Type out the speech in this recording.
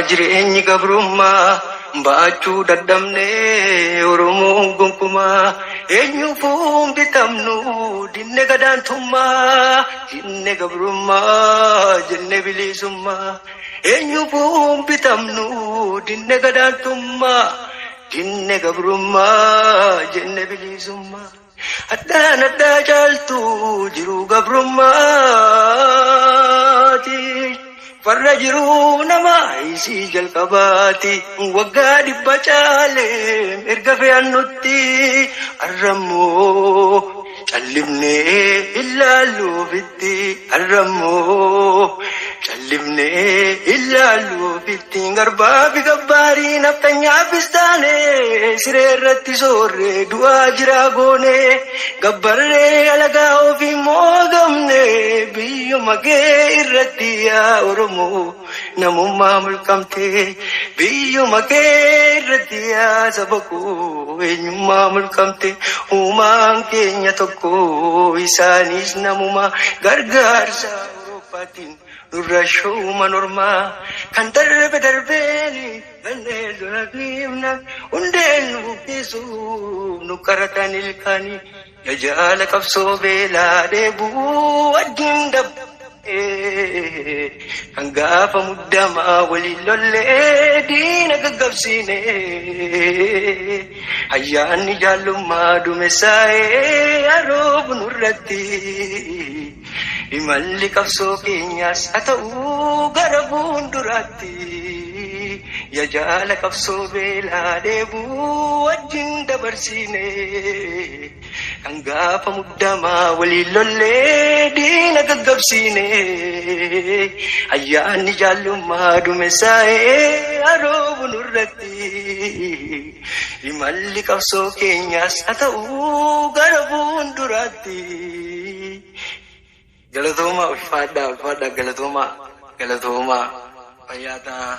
jireenyi gabrummaa baachuu dadhabnee Oromoon gonkumaa eenyuun bitamnu dinne gadaantummaa dinne gabrummaa jenne bilisummaa eenyuun bitamnu dinne gadaantummaa dinne gabrummaa jenne bilisummaa addaan addaa caaltu jiru gabrummaati farra jiru nama isii jalqabaati waggaa 100 caalee erga fe'annutti arrammoo callifnee ilaaluufitti arrammoo callifnee ilaaluufitti garbaa fi gabbaarii naftanyaafis taane siree irratti soorree du'aa jiraa goone gabbarree alagaa ofii moogamne biyyuma kee irratti yaa Oromoo namummaa mulqamte biyyuma kee irratti yaa saba koo eenyummaa mulqamte uumaan keenya tokko isaanis namuma gargaarsa Awurooppaatiin nurra shooma normaa kan darbe darbeeni kanneen dura dhiibna hundeen nu buqqisuuf nu qaratan ilkaanii jajaala qabsoo beelaa dheebuu wajjin kan gaafa muddamaa waliin lollee diina gaggabsiine ayyaanni jaallummaa duumessaa'ee aroobu nurratti imalli qabsoo keenyaas haa ta'uu gara fuulduraatti jajaala qabsoo beelaa dheebuu wajjin dabarsiine kan gaafa muddamaa waliin lollee diina gaggabsiine ayyaanni jaallummaa duumessaa'ee aroobu nurratti imalli qabsoo keenyaas haa ta'uu gara fuulduraatti. Galatooma ulfaadhaa galatooma fayyaa ta'a.